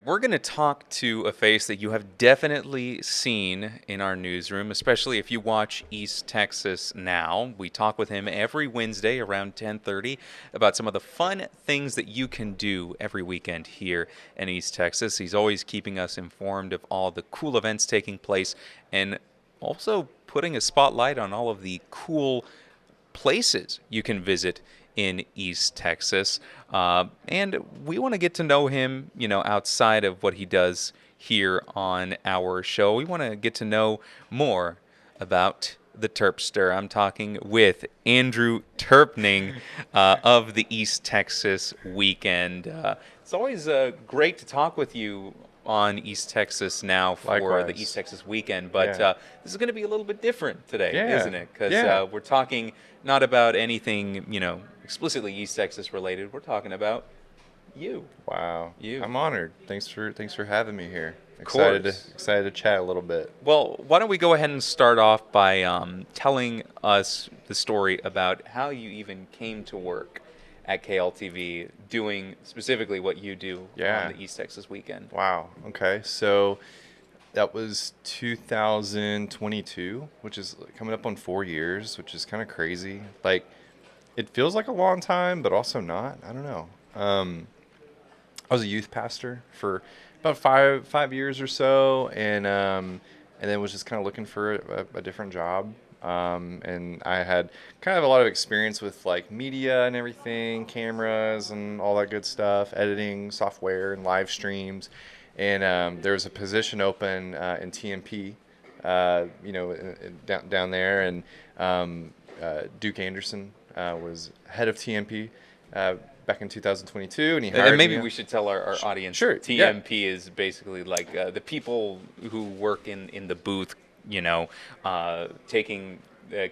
We're going to talk to a face that you have definitely seen in our newsroom, especially if you watch East Texas Now. We talk with him every Wednesday around 10:30 about some of the fun things that you can do every weekend here in East Texas. He's always keeping us informed of all the cool events taking place and also putting a spotlight on all of the cool places you can visit in East Texas. And we want to get to know him, outside of what he does here on our show. We want to get to know more about the Terpster. I'm talking with Andrew Terpening of the East Texas Weekend. It's always great to talk with you on East Texas Now for the East Likewise. Texas Weekend, but Yeah. this is going to be a little bit different today, Yeah. isn't it? Because Yeah. we're talking not about anything, explicitly East Texas related. We're talking about you. Wow. You. I'm honored. Thanks for having me here. Of Excited to course. excited to chat a little bit. Well, why don't we go ahead and start off by telling us the story about how you even came to work at KLTV doing specifically what you do on Yeah. the East Texas Weekend. Wow. Okay. So that was 2022, which is coming up on 4 years, which is kind of crazy. Like it feels like a long time, but also not. I don't know. I was a youth pastor for about five years or so, and then was just kind of looking for a different job. And I had kind of a lot of experience with like media and everything, cameras and all that good stuff, editing software and live streams. And there was a position open in TMP, down there, and Duke Anderson was head of TMP back in 2022, and he And hired maybe me. we should tell our audience Sure, yeah. TMP is basically like the people who work in the booth, taking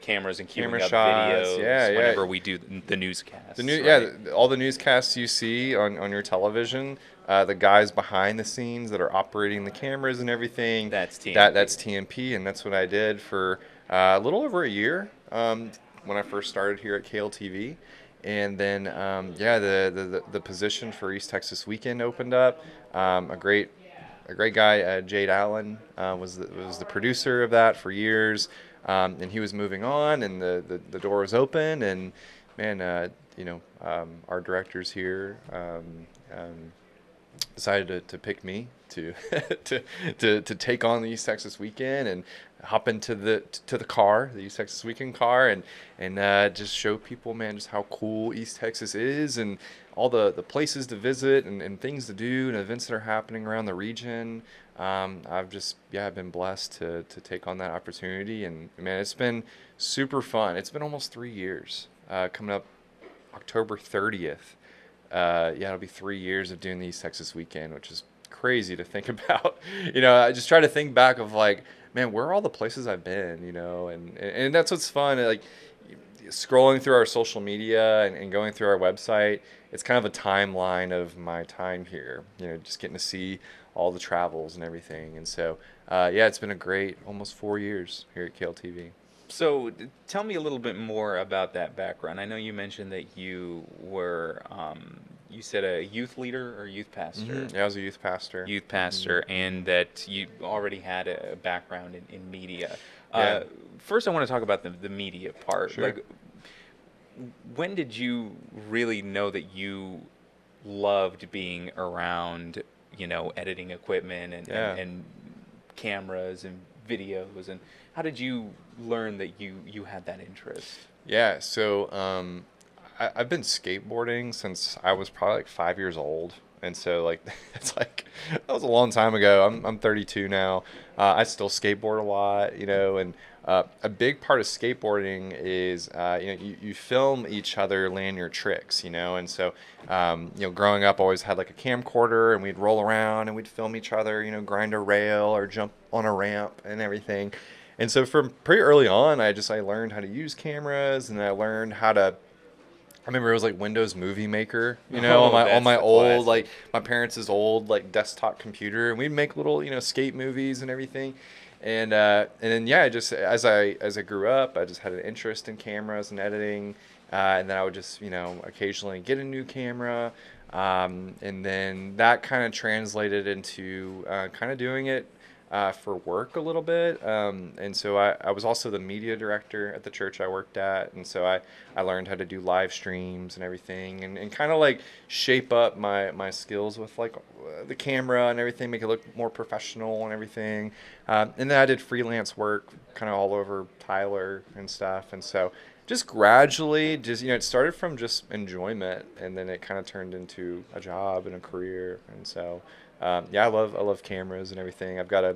cameras and Camera queuing up shots, yeah, videos yeah. whenever we do the newscasts, The new, yeah, right? all the newscasts you see on your television, the guys behind the scenes that are operating the cameras and everything, That's TMP. that's TMP, and that's what I did for a little over a year when I first started here at KLTV. And then, yeah, the position for East Texas Weekend opened up. A great guy, Jade Allen, was the producer of that for years, and he was moving on, and the door was open, and man, our directors here decided to pick me to, to take on the East Texas Weekend and hop into the car, the East Texas Weekend car, and just show people, man, just how cool East Texas is and all the places to visit and things to do and events that are happening around the region. I've been blessed to take on that opportunity, and man, it's been super fun. It's been almost 3 years. Coming up October 30th. Yeah, it'll be 3 years of doing the East Texas Weekend, which is crazy to think about. I just try to think back of like, man, where are all the places I've been, and that's what's fun. Like scrolling through our social media and going through our website, it's kind of a timeline of my time here, just getting to see all the travels and everything. And so, yeah, it's been a great almost 4 years here at KLTV. So tell me a little bit more about that background. I know you mentioned that you were, you said a youth leader or youth pastor? Yeah, I was a youth pastor. Youth pastor, and that you already had a background in media. Yeah, First, I want to talk about the media part. sure. Like, when did you really know that you loved being around, editing equipment Yeah. and cameras and videos? And how did you learn that you had that interest? Yeah, so I've been skateboarding since I was probably like 5 years old, and so like it's like that was a long time ago. I'm 32 now. I still skateboard a lot, and a big part of skateboarding is you film each other land your tricks, and so growing up, I always had like a camcorder, and we'd roll around and we'd film each other, grind a rail or jump on a ramp and everything. And so from pretty early on, I learned how to use cameras, and I learned how to. I remember it was like Windows Movie Maker, on Oh, my that's the old classic. like my parents' old like desktop computer, and we'd make little skate movies and everything. And then yeah, just as I grew up, I just had an interest in cameras and editing, and then I would just occasionally get a new camera, And then that kind of translated into kind of doing it for work a little bit. And so I was also the media director at the church I worked at. And so I learned how to do live streams and everything, and kind of like shape up my skills with like the camera and everything, make it look more professional and everything. And then I did freelance work kind of all over Tyler and stuff. And so just gradually, just, it started from just enjoyment, and then it kind of turned into a job and a career. And so yeah, I love cameras and everything. I've got a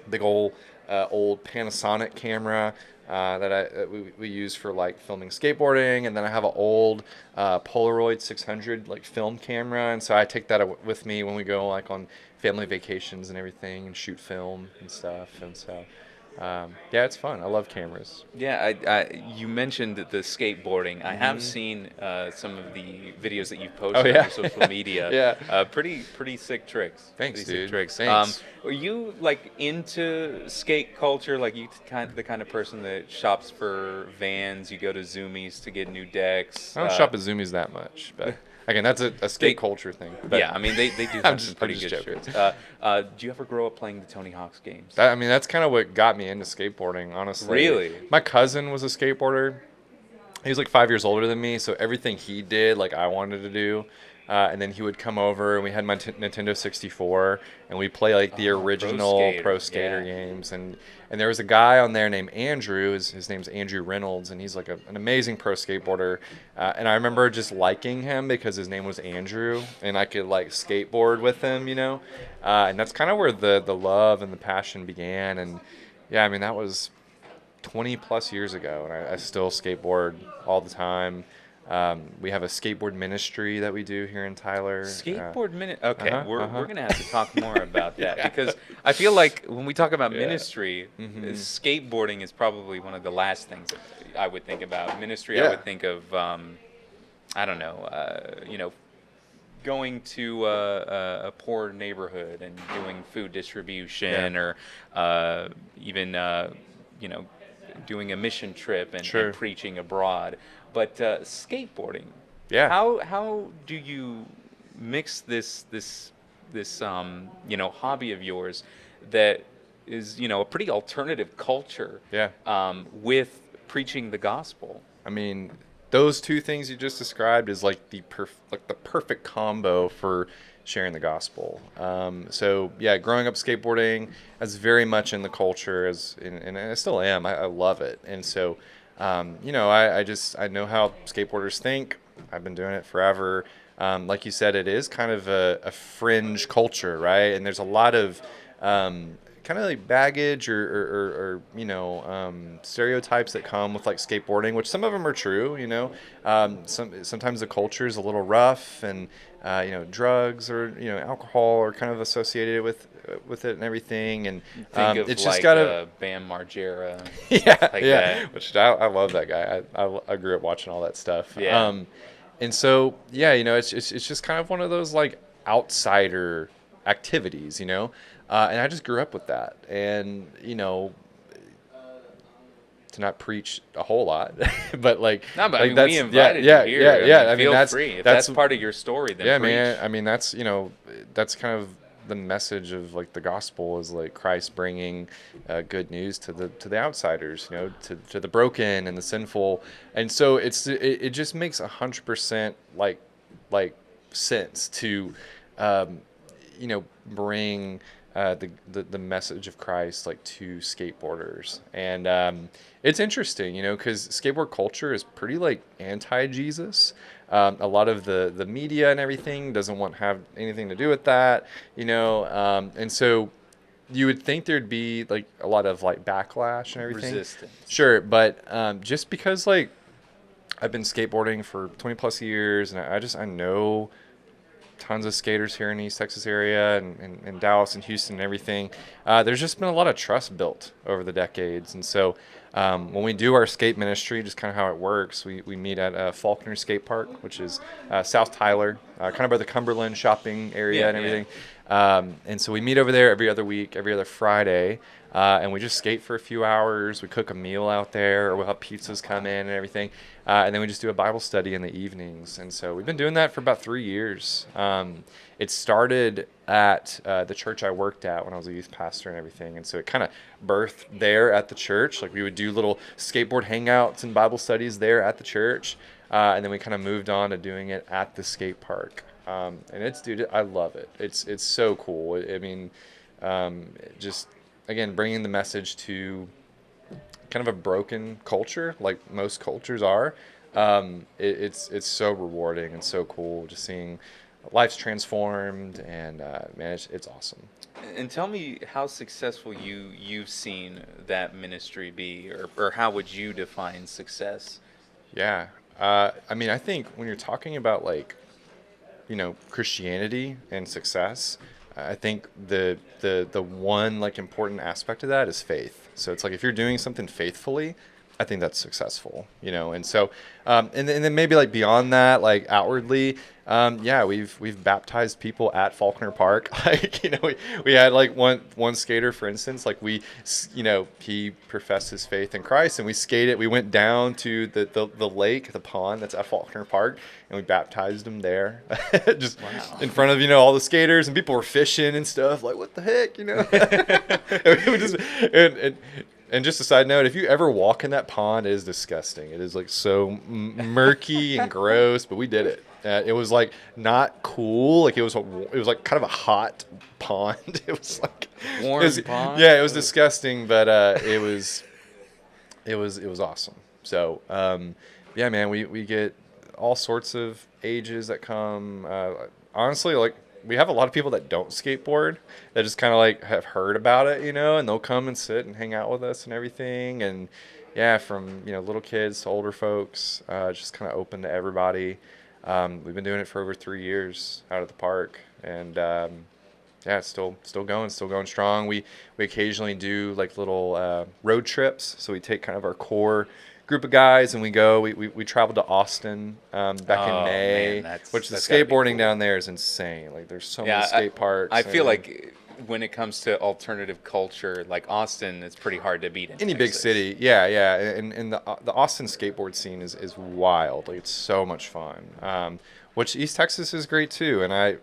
big old Panasonic camera that we use for like filming skateboarding, and then I have an old Polaroid 600 like film camera, and so I take that with me when we go like on family vacations and everything, and shoot film and stuff. And so yeah, it's fun. I love cameras. Yeah, you mentioned the skateboarding. I have seen some of the videos that you've Oh posted on yeah, your social media. yeah. Pretty sick tricks. Thanks, Pretty sick dude. tricks. Thanks. Are you like into skate culture? Like the kind of person that shops for Vans? You go to Zoomies to get new decks. I don't shop at Zoomies that much, but again, that's a skate They- culture thing. But Yeah, I mean they do I'm have some pretty I'm good just joking. shirts. Do you ever grow up playing the Tony Hawk's games? I mean, that's kind of what got me into skateboarding, honestly. Really? My cousin was a skateboarder. He was like 5 years older than me, so everything he did, like I wanted to do. And then he would come over, and we had my Nintendo 64, and we play like the original Pro Skater yeah. games. And there was a guy on there named Andrew. His name's Andrew Reynolds, and he's like an amazing pro skateboarder. And I remember just liking him because his name was Andrew, and I could like skateboard with him. And that's kind of where the love and the passion began. And yeah, I mean, that was 20 plus years ago, and I still skateboard all the time. We have a skateboard ministry that we do here in Tyler. Skateboard minute. Okay, uh-huh. we're gonna have to talk more about that because I feel like when we talk about Yeah. ministry, skateboarding is probably one of the last things that I would think about. Ministry, I Yeah. would think of, I don't know, going to a poor neighborhood and doing food distribution, Yeah. or even doing a mission trip and Sure. preaching abroad. But skateboarding. Yeah. How do you mix this hobby of yours that is a pretty alternative culture Yeah. with preaching the gospel? I mean, those two things you just described is like the perfect combo for sharing the gospel. So yeah, growing up skateboarding, I was very much in the culture, and I still am. I love it. And so I know how skateboarders think. I've been doing it forever. Like you said, it is kind of a fringe culture, right? And there's a lot of kind of like baggage or stereotypes that come with like skateboarding, which some of them are true. Sometimes the culture is a little rough, and drugs or alcohol are kind of associated with it and everything. And Think of it's like just gotta Bam Margera, yeah, stuff like yeah. that. Which I love that guy. I grew up watching all that stuff. Yeah. And so yeah, it's just kind of one of those like outsider activities, and I just grew up with that, and to not preach a whole lot, but like No, but like I mean, that's we invited yeah, you here. yeah, yeah. I mean, feel that's free. If that's that's part of your story, then yeah, preach. man. I mean, that's kind of the message of like the gospel is like Christ bringing good news to the outsiders, to the broken and the sinful, and so it just makes 100% like sense to bring the message of Christ like to skateboarders. And it's interesting, because skateboard culture is pretty like anti-Jesus. A lot of the media and everything doesn't want to have anything to do with that, and so you would think there'd be like a lot of like backlash and everything. Resistance. Sure, but just because like I've been skateboarding for 20 plus years, and I know tons of skaters here in the East Texas area, and Dallas and Houston and everything. There's just been a lot of trust built over the decades. And so when we do our skate ministry, just kind of how it works, we meet at Faulkner Skate Park, which is South Tyler, kind of by the Cumberland shopping area Yeah, and everything. And so we meet over there every other week, every other Friday, and we just skate for a few hours. We cook a meal out there, or we'll have pizzas come in and everything. And then we just do a Bible study in the evenings. And so we've been doing that for about 3 years. It started at the church I worked at when I was a youth pastor and everything. And so it kind of birthed there at the church. Like we would do little skateboard hangouts and Bible studies there at the church. And then we kind of moved on to doing it at the skate park. And dude, I love it. It's so cool. I mean, just again, bringing the message to kind of a broken culture, like most cultures are. It's so rewarding and so cool just seeing lives transformed, and man, it's awesome. And tell me how successful you've seen that ministry be, or how would you define success? Yeah. I mean, I think when you're talking about like, Christianity and success, I think the one like important aspect of that is faith. So it's like if you're doing something faithfully, I think that's successful, and so and then maybe like beyond that, like outwardly, yeah, we've baptized people at Faulkner Park. Like, we had like one skater, for instance, like he professed his faith in Christ, and we went down to the lake, the pond that's at Faulkner Park, and we baptized him there, just Wow. in front of all the skaters, and people were fishing and stuff. Like, what the heck, And we just and just a side note, if you ever walk in that pond, it is disgusting. It is like so murky and gross, but we did it. It was like not cool. Like it was like kind of a hot pond. It was like Warm pond? Yeah, it was disgusting, but it was awesome. So yeah, man, we get all sorts of ages that come. Honestly, like we have a lot of people that don't skateboard that just kind of like have heard about it, and they'll come and sit and hang out with us and everything. And yeah, from little kids to older folks, just kind of open to everybody. We've been doing it for over 3 years out at the park, and yeah, it's still going strong. We occasionally do like little road trips, so we take kind of our core group of guys and we go. We traveled to Austin back in May, man, which the that's gotta be skateboarding cool. down there is insane. Like there's so Yeah, many skate parks. I feel and like when it comes to alternative culture, like Austin, it's pretty hard to beat in any big Texas. city, yeah, and the Austin skateboard scene is wild. Like it's so much fun. Which East Texas is great too, and I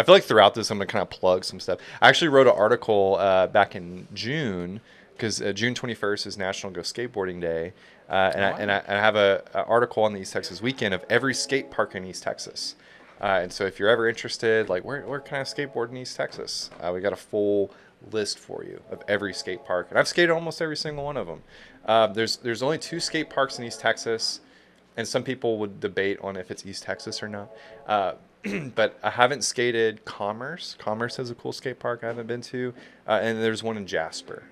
feel like throughout this, I'm going to kind of plug some stuff. I actually wrote an article back in June, because June 21st is National Go Skateboarding Day. And I have an article on the East Texas Weekend of every skate park in East Texas. And so if you're ever interested, like where can I skateboard in East Texas? We got a full list for you of every skate park. And I've skated almost every single one of them. There's only 2 skate parks in East Texas, and some people would debate on if it's East Texas or not. But I haven't skated Commerce. Commerce has a cool skate park I haven't been to. And there's one in Jasper.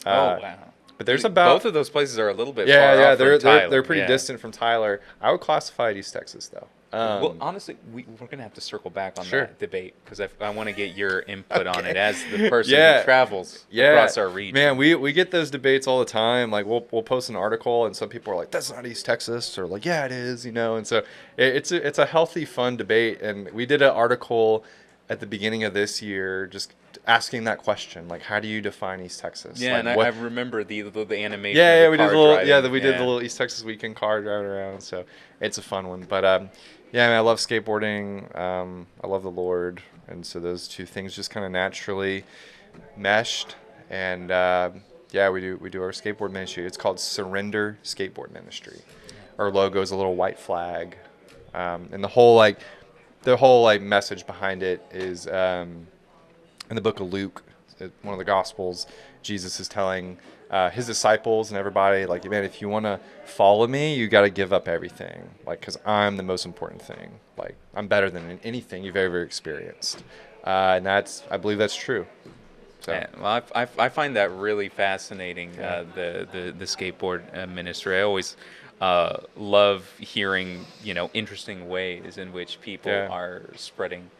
Oh, wow. But there's about both of those places are a little bit yeah, far yeah, off from Tyler. they're pretty Yeah. distant from Tyler. I would classify it East Texas though. Well, honestly, we're going to have to circle back on Sure. that debate, because I want to get your input on Okay. it as the person Yeah. who travels Yeah, across our region. man, we get those debates all the time. Like we'll post an article, and some people are like, "That's not East Texas," or like, "Yeah, it is," And so it's a healthy, fun debate. And we did an article at the beginning of this year, just asking that question, like, how do you define East Texas? Yeah, like, and I remember the animation. Yeah, of we the did car the little driving. we did the little East Texas weekend car driving around. So it's a fun one. But yeah, man, I love skateboarding. I love the Lord, and so those two things just kind of naturally meshed. And yeah, we do our skateboard ministry. It's called Surrender Skateboard Ministry. Our logo is a little white flag, and the whole message behind it is in the book of Luke, one of the Gospels. Jesus is telling his disciples and everybody, like, man, if you want to follow me, you got to give up everything, like, because I'm the most important thing. Like, I'm better than anything you've ever experienced, and I believe that's true. So. Yeah, well, I find that really fascinating. Yeah. The skateboard ministry. I always love hearing interesting ways in which people Yeah. are spreading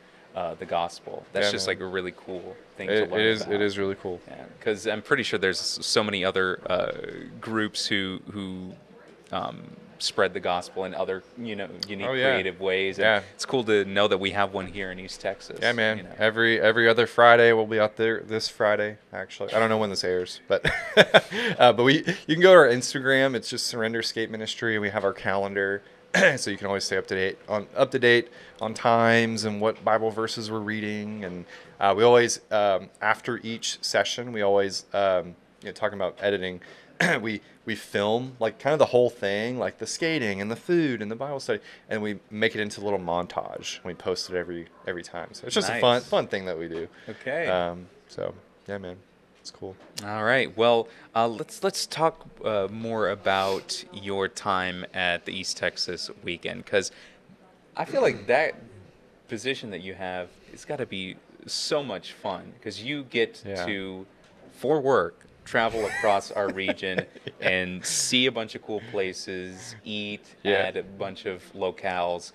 the gospel. That's Yeah, just man. like a really cool thing to learn. It is really cool. Because I'm pretty sure there's so many other groups who spread the gospel in other, Oh unique, yeah, creative ways. And yeah. it's cool to know that we have one here in East Yeah, Texas. man. Every other Friday we'll be out there. This Friday, actually, I don't know when this airs, but but you can go to our Instagram. It's just Surrender Skate Ministry. We have our calendar, so you can always stay up to date on times and what Bible verses we're reading. And we always after each session, we always talking about editing. we film like kind of the whole thing, like the skating and the food and the Bible study, and we make it into a little montage. We post it every time. So it's just a Nice. fun thing that we do. Okay. So yeah, man, it's cool. All right. Well, let's talk more about your time at the East Texas weekend, because I feel like that position that you have, it's got to be so much fun because you get Yeah. to, for work, travel across our region Yeah. and see a bunch of cool places, eat Yeah. at a bunch of locales.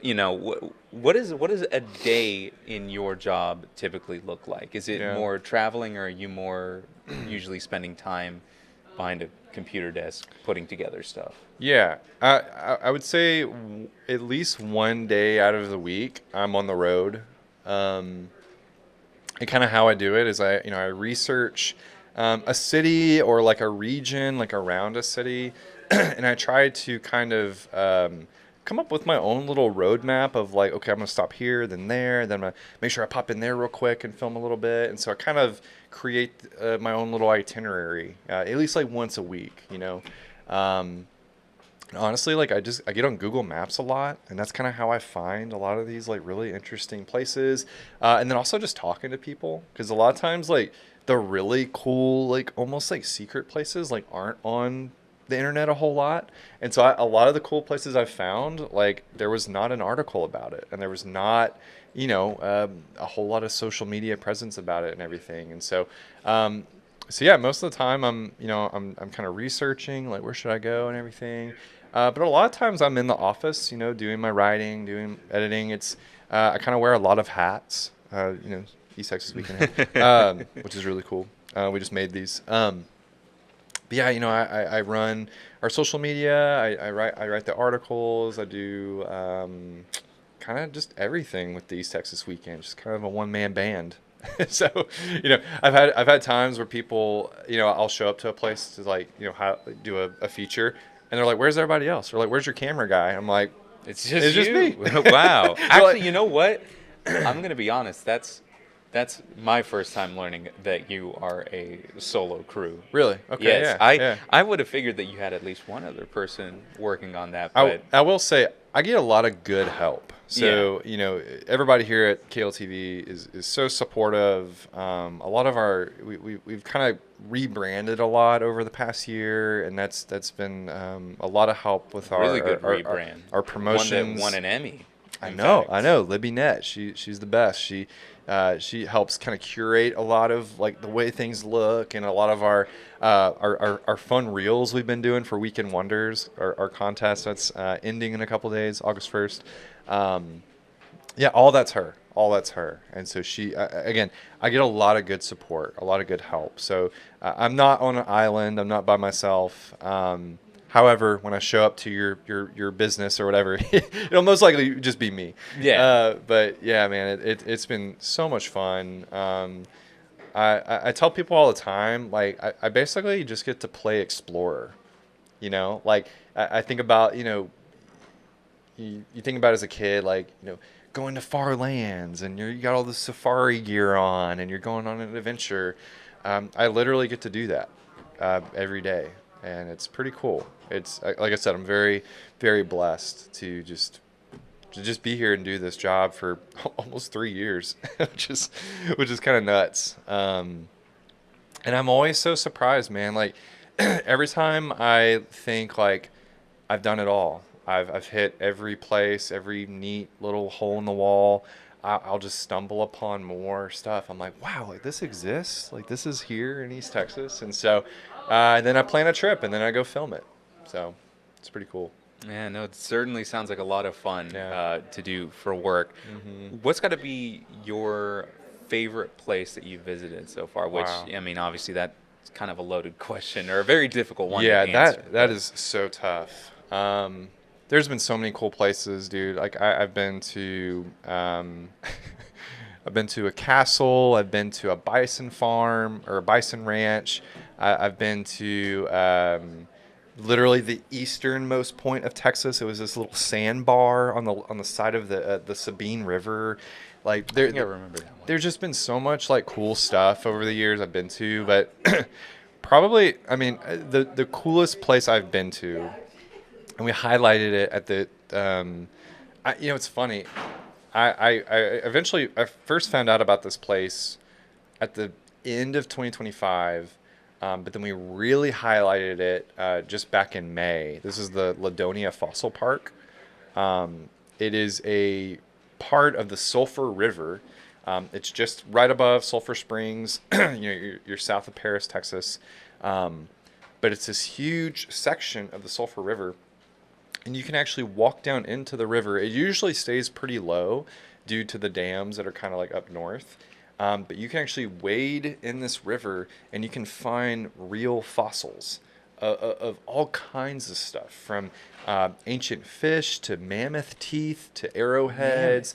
What does a day in your job typically look like? Is it Yeah. more traveling, or are you more usually spending time behind a computer desk putting together stuff? Yeah, I would say at least one day out of the week I'm on the road. Um, and kind of how I do it is I research a city or like a region like around a city, and I try to kind of come up with my own little roadmap of like, okay, I'm gonna stop here, then there, then I'm gonna make sure I pop in there real quick and film a little bit, and so I kind of create my own little itinerary at least like once a week, Um, honestly, like I get on Google Maps a lot, and that's kind of how I find a lot of these like really interesting places. And then also just talking to people, because a lot of times like the really cool, like almost like secret places like aren't on the internet a whole lot. And so a lot of the cool places I've found, like there was not an article about it, and there was not, a whole lot of social media presence about it and everything. And um, so yeah, most of the time I'm kind of researching like where should I go and everything. But a lot of times I'm in the office, doing my writing, doing editing. It's I kind of wear a lot of hats. East Texas Weekend hat, which is really cool. We just made these. But yeah, I run our social media. I write the articles. I do kind of just everything with the East Texas Weekend. Just kind of a one man band. So I've had times where people, I'll show up to a place to like do a feature, and they're like, "Where's everybody else?" Or like, "Where's your camera guy?" I'm like, It's "It's just just you. me." Wow. They're Actually, like, you know what? I'm gonna be honest. That's my first time learning that you are a solo crew. "Really? Okay, Yes, yeah, I yeah." I would have figured that you had at least one other person working on that, I, but I will say I get a lot of good help. So, everybody here at KLTV is so supportive. A lot of we've kind of rebranded a lot over the past year, and that's been a lot of help with really good our rebrand. our One that promotions. won an Emmy. I In know, fact. Libby Net. She's the best. She helps kind of curate a lot of like the way things look, and a lot of our fun reels we've been doing for Weekend Wonders, our contest that's ending in a couple days, August 1st. Yeah, all that's her. All that's her. And so again, I get a lot of good support, a lot of good help. So I'm not on an island. I'm not by myself. However, when I show up to your business or whatever, it'll most likely just be me. Yeah. But yeah, man, it's been so much fun. I tell people all the time, like I basically just get to play explorer. Like I think about, you think about as a kid, like, going to far lands, and you got all the safari gear on, and you're going on an adventure. I literally get to do that every day, and it's pretty cool. It's like I said, I'm very, very blessed to just be here and do this job for almost 3 years, which is kind of nuts. And I'm always so surprised, man. Like every time I think like I've done it all. I've hit every place, every neat little hole in the wall. I'll just stumble upon more stuff. I'm like, wow, like this exists. Like this is here in East Texas. And so, then I plan a trip and then I go film it. So it's pretty cool. Yeah, no, it certainly sounds like a lot of fun Yeah. to do for work. Hmm. What's got to be your favorite place that you've visited so far? Which, Wow. I mean, obviously that's kind of a loaded question or a very difficult one to Yeah, answer. that But is so tough. There's been so many cool places, dude. Like I've been to, I've been to a castle. I've been to a bison farm or a bison ranch. I've been to literally the easternmost point of Texas. It was this little sandbar on the side of the Sabine River. Like I think I remember that one. there's just been so much like cool stuff over the years I've been to, but probably, I mean, the coolest place I've been to, and we highlighted it at the, it's funny. I eventually, I first found out about this place at the end of 2025, but then we really highlighted it just back in May. This is the Ladonia Fossil Park. It is a part of the Sulphur River. It's just right above Sulphur Springs. You're south of Paris, Texas. But it's this huge section of the Sulphur River, and you can actually walk down into the river. It usually stays pretty low due to the dams that are kind of like up north. But you can actually wade in this river and you can find real fossils of all kinds of stuff, from ancient fish to mammoth teeth to arrowheads.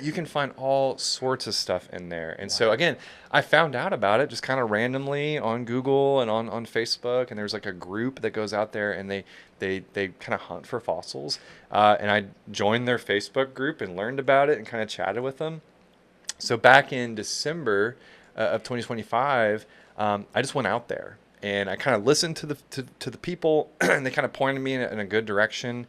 You can find all sorts of stuff in there. And so, again, I found out about it just kind of randomly on Google and on Facebook. And there's like a group that goes out there and they kind of hunt for fossils. And I joined their Facebook group and learned about it and kind of chatted with them. So back in December of 2025, I just went out there and I kind of listened to the people, and they kind of pointed me in a good direction.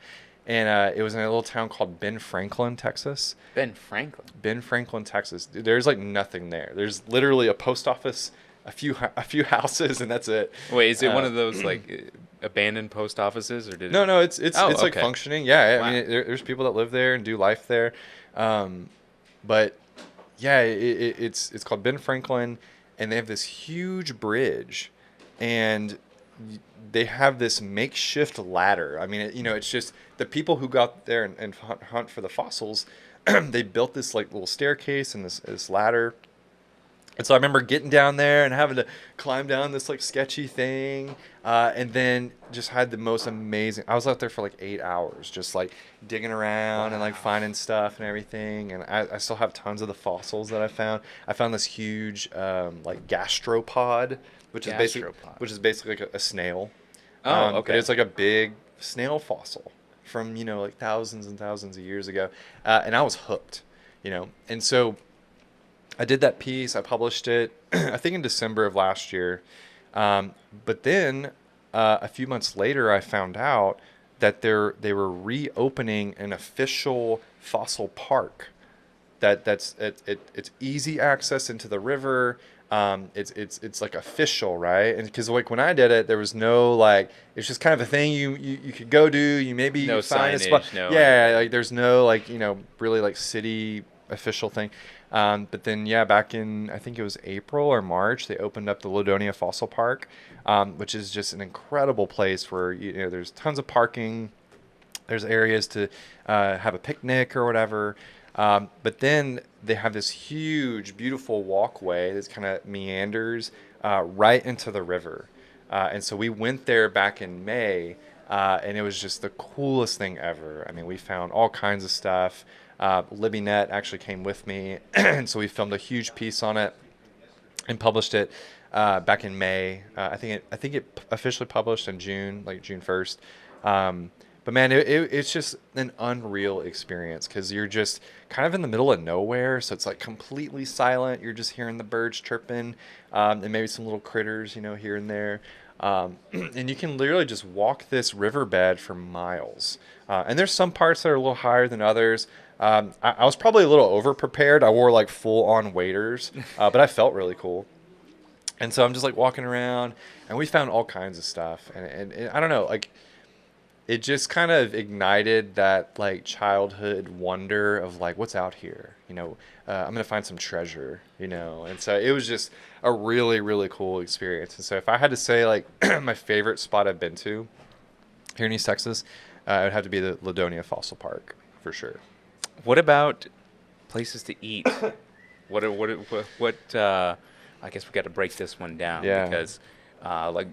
And it was in a little town called Ben Franklin, Texas. Ben Franklin. Ben Franklin, Texas. There's like nothing there. There's literally a post office, a few houses, and that's it. Wait, is it one of those like abandoned post offices, or did it? No, it's Oh, like okay. functioning. Yeah, Wow. I mean, there's people that live there and do life there, but yeah, it's called Ben Franklin, and they have this huge bridge, and they have this makeshift ladder. I mean, it's just the people who got there and hunt for the fossils. They built this like little staircase and this ladder. And so I remember getting down there and having to climb down this like sketchy thing, and then just had the most amazing. I was out there for like 8 hours, just like digging around and like finding stuff and everything. And I still have tons of the fossils that I found. I found this huge like gastropod, which is basically like a snail. Oh, But okay. it's like a big snail fossil from like thousands and thousands of years ago, and I was hooked, and so. I did that piece. I published it, I think in December of last year. But then a few months later, I found out that they were reopening an official fossil park. It's easy access into the river. It's like official, right? And because like when I did it, there was no like, it's just kind of a thing you could go do. You maybe No find a signage, spot. no Yeah, anything. like there's no like really like city official thing. But then, yeah, back in, I think it was April or March, they opened up the Ladonia Fossil Park, which is just an incredible place where, there's tons of parking. There's areas to have a picnic or whatever. But then they have this huge, beautiful walkway that kind of meanders right into the river. And so we went there back in May, and it was just the coolest thing ever. I mean, we found all kinds of stuff. Libby Net actually came with me, and so we filmed a huge piece on it and published it back in May. I think it officially published in June, like June 1st. But man, it's just an unreal experience because you're just kind of in the middle of nowhere, so it's like completely silent. You're just hearing the birds chirping, and maybe some little critters, here and there. And you can literally just walk this riverbed for miles. And there's some parts that are a little higher than others. I was probably a little over prepared. I wore like full on waders, but I felt really cool. And so I'm just like walking around, and we found all kinds of stuff. And I don't know, like it just kind of ignited that like childhood wonder of like what's out here. I'm gonna find some treasure. And so it was just a really really cool experience. And so if I had to say like my favorite spot I've been to here in East Texas, it would have to be the Ladonia Fossil Park for sure. What about places to eat? What? I guess we got to break this one down Yeah. because, like,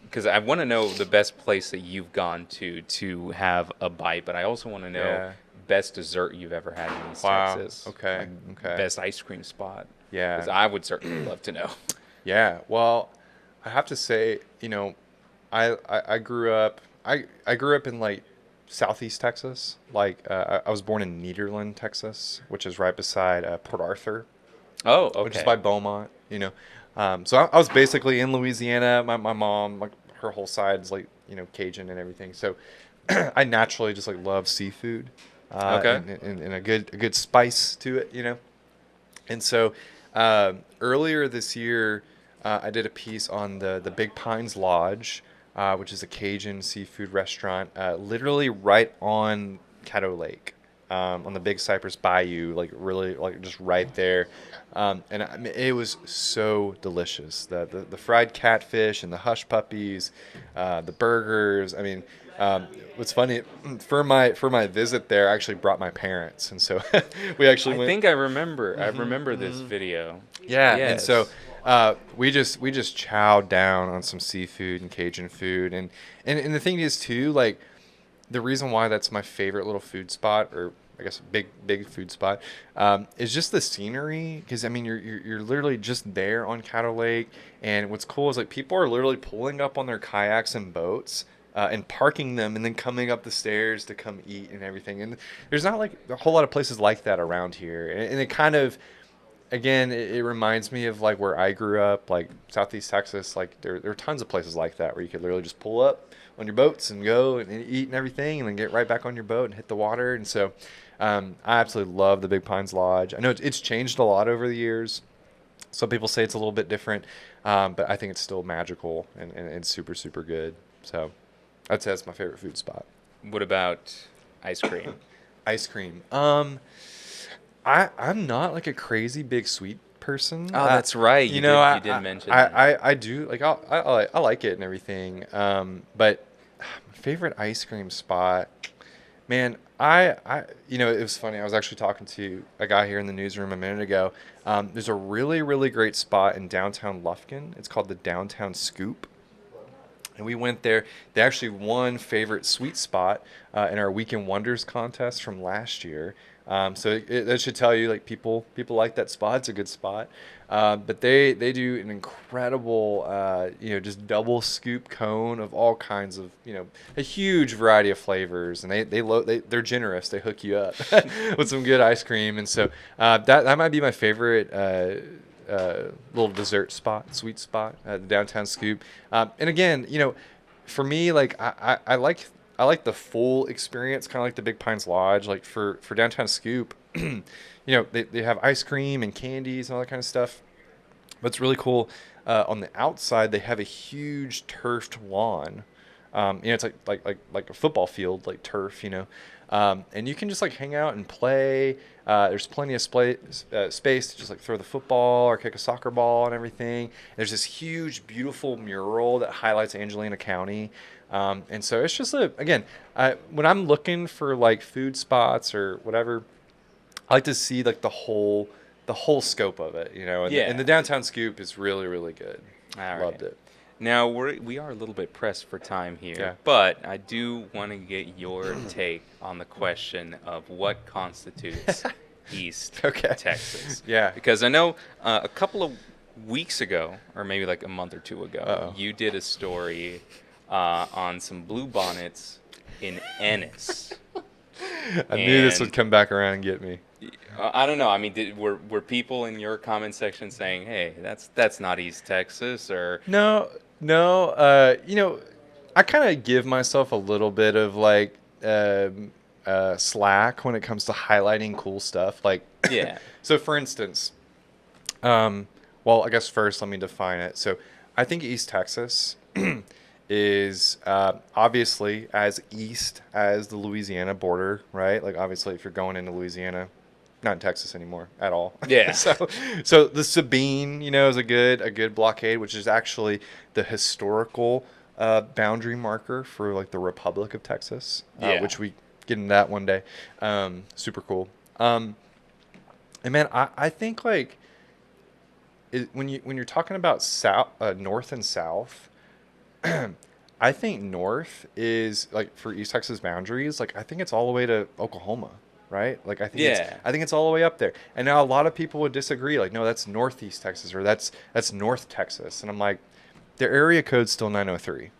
because I want to know the best place that you've gone to have a bite, but I also want to know Yeah. best dessert you've ever had in East Wow. Texas, Okay. like Okay. best ice cream spot, because Yeah. I would certainly love to know. Yeah. Well, I have to say, I grew up. I grew up in like Southeast Texas. Like I was born in Nederland, Texas, which is right beside Port Arthur, Oh, which is by okay. Beaumont. So I was basically in Louisiana. My mom, like her whole side's like Cajun and everything. So I naturally just like love seafood, Okay. and a good spice to it. And so earlier this year, I did a piece on the Big Pines Lodge, which is a Cajun seafood restaurant, literally right on Caddo Lake, on the Big Cypress Bayou, like really like just right there. And I mean, it was so delicious. The fried catfish and the hush puppies, the burgers. I mean, what's funny for my visit there, I actually brought my parents, and so we actually I went. think I remember. I remember this video. Yeah, and so Yes. we just chowed down on some seafood and Cajun food, and the thing is too, like the reason why that's my favorite little food spot, or I guess big food spot, is just the scenery. Because I mean, you're literally just there on Caddo Lake, and what's cool is like people are literally pulling up on their kayaks and boats. And parking them and then coming up the stairs to come eat and everything. And there's not like a whole lot of places like that around here. And it kind of, again, it reminds me of like where I grew up, like Southeast Texas. Like there are tons of places like that where you could literally just pull up on your boats and go and eat and everything, and then get right back on your boat and hit the water. And so, I absolutely love the Big Pines Lodge. I know it's changed a lot over the years. Some people say it's a little bit different, but I think it's still magical and super super good. So, I'd say that's my favorite food spot. What about ice cream? Ice cream. I'm not like a crazy big sweet person. Oh, that's right. You know, You did mention that. I do like I like it and everything. But my favorite ice cream spot, man, it was funny. I was actually talking to a guy here in the newsroom a minute ago. There's a really really great spot in downtown Lufkin. It's called the Downtown Scoop. And we went there. They actually won favorite sweet spot in our Weekend Wonders contest from last year. So that should tell you like people like that spot. It's a good spot. But they do an incredible just double scoop cone of all kinds of a huge variety of flavors, and they're generous. They hook you up with some good ice cream, and so that might be my favorite. Little dessert spot, sweet spot, the Downtown Scoop. And again, for me, like I like the full experience, kind of like the Big Pines Lodge. Like for Downtown Scoop, they have ice cream and candies and all that kind of stuff. What's really cool, on the outside, they have a huge turfed lawn. It's like a football field, like turf. And you can just like hang out and play. There's plenty of space to just like throw the football or kick a soccer ball and everything. There's this huge, beautiful mural that highlights Angelina County. And so it's just again, when I'm looking for like food spots or whatever, I like to see like the whole scope of it. And the Yeah. Downtown Scoop is really, really good. All Loved right. it. Now we are a little bit pressed for time here, Yeah. but I do want to get your take on the question of what constitutes East Okay. Texas. Yeah. Because I know a couple of weeks ago, or maybe like a month or two ago, Uh-oh. you did a story on some blue bonnets in Ennis. I knew this would And come back around and get me. I don't know. I mean, were people in your comment section saying, "Hey, that's not East Texas," or No, no. I kind of give myself a little bit of like slack when it comes to highlighting cool stuff. Like, yeah, so for instance, well, I guess first let me define it. So, I think East Texas is obviously as east as the Louisiana border, right? Like, obviously, if you're going into Louisiana, not in Texas anymore at all. Yeah. So the Sabine, is a good blockade, which is actually the historical boundary marker for like the Republic of Texas, Yeah. which we get into that one day. Super cool. And man, I think like when you're talking about south, north and south, I think north is like for East Texas boundaries. Like I think it's all the way to Oklahoma, right? Like Yeah. I think it's all the way up there. And now a lot of people would disagree. Like no, that's Northeast Texas or that's North Texas. And I'm like, their area code's still 903.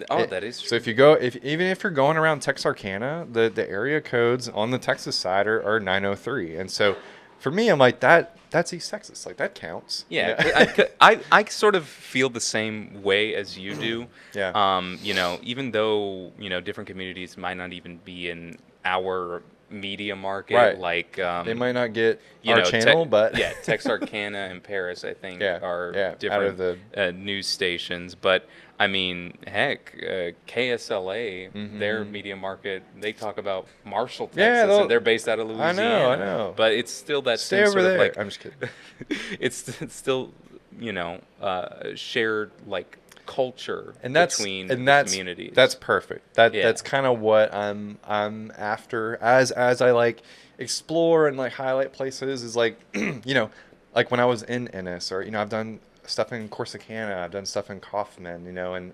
Oh, that is So true. if you go, if even if you're going around Texarkana, the area codes on the Texas side are 903. And so for me, I'm like that's East Texas. Like that counts. You Yeah, know? I sort of feel the same way as you do. Yeah. Even though, different communities might not even be in our media market, Right. like, They might not get you our know, channel, but yeah, Texarkana and Paris, I think, yeah, are yeah, out of different the news stations. But I mean, heck, KSLA, their mm-hmm. media market, they talk about Marshall, Yeah, Texas, and they're based out of I Louisiana. know. But it's still that Stay same over sort of there. like, I'm just kidding. it's still, shared like culture And between the communities. that's perfect. That's Yeah. kind of what I'm after as I like explore and like highlight places is like like when I was in Ennis or I've done stuff in Corsicana, I've done stuff in Kaufman, and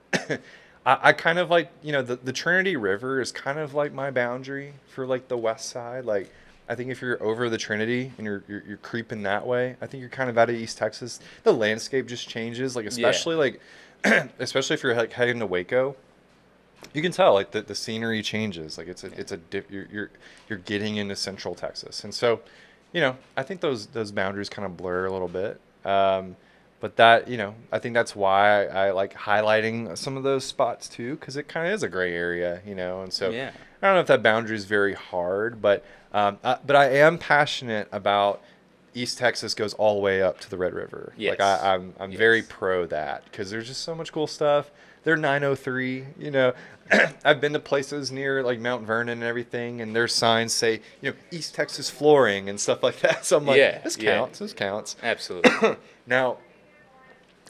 I kind of like the Trinity River is kind of like my boundary for like the west side. Like I think if you're over the Trinity and you're creeping that way, I think you're kind of out of East Texas. The landscape just changes, like Yeah. especially like especially if you're like heading to Waco, you can tell like the scenery changes. Like you're getting into Central Texas, and so I think those boundaries kind of blur a little bit. But that I think that's why I like highlighting some of those spots too, because it kind of is a gray area, and so Yeah. I don't know if that boundary is very hard, but I am passionate about East Texas goes all the way up to the Red River. Yes. Like I'm Yes. very pro that because there's just so much cool stuff. They're 903, I've been to places near like Mount Vernon and everything, and their signs say, East Texas flooring and stuff like that. So I'm like, Yeah. this Yeah. counts. This counts. Absolutely. Now,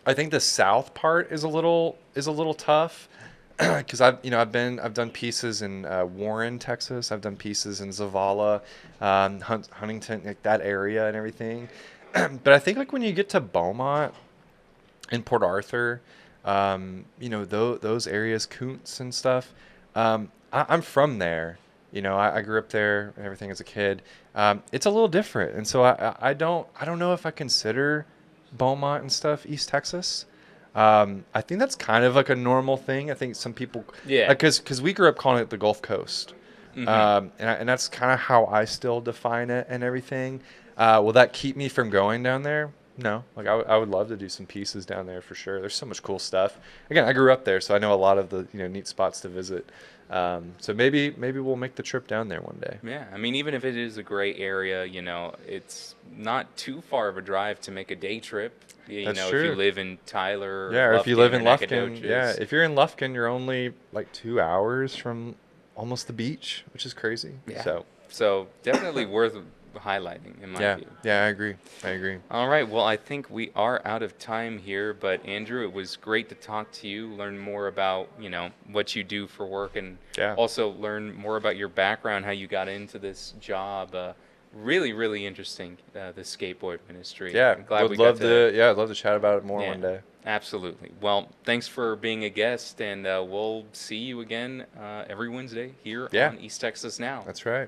I think the south part is a little tough because I've done pieces in Warren, Texas. I've done pieces in Zavala, Huntington, like that area and everything. But I think like when you get to Beaumont and Port Arthur, those areas, Koontz and stuff. I'm from there. I grew up there and everything as a kid. It's a little different, and so I don't know if I consider Beaumont and stuff East Texas. I think that's kind of like a normal thing. I think some people, Yeah. because we grew up calling it the Gulf Coast, and that's kind of how I still define it and everything. Will that keep me from going down there? No, like I would love to do some pieces down there for sure. There's so much cool stuff. Again, I grew up there, so I know a lot of the neat spots to visit. So maybe we'll make the trip down there one day. Yeah, I mean, even if it is a gray area, it's not too far of a drive to make a day trip. That's If true. you live in Tyler, Yeah, or if you live in Lufkin, Nacogdoches. if you're in Lufkin, you're only like 2 hours from almost the beach, which is crazy. Yeah. So So definitely worth highlighting in my yeah, view. yeah, I agree. I agree. All right, well, I think we are out of time here, but Andrew, it was great to talk to you, learn more about, what you do for work, and Yeah. also learn more about your background, how you got into this job. Really, really interesting, the skateboard ministry. Yeah, I'm glad would we love got to. Yeah, I'd love to chat about it more Yeah, one day. absolutely. Well, thanks for being a guest, and we'll see you again every Wednesday here Yeah. on East Texas Now. That's right.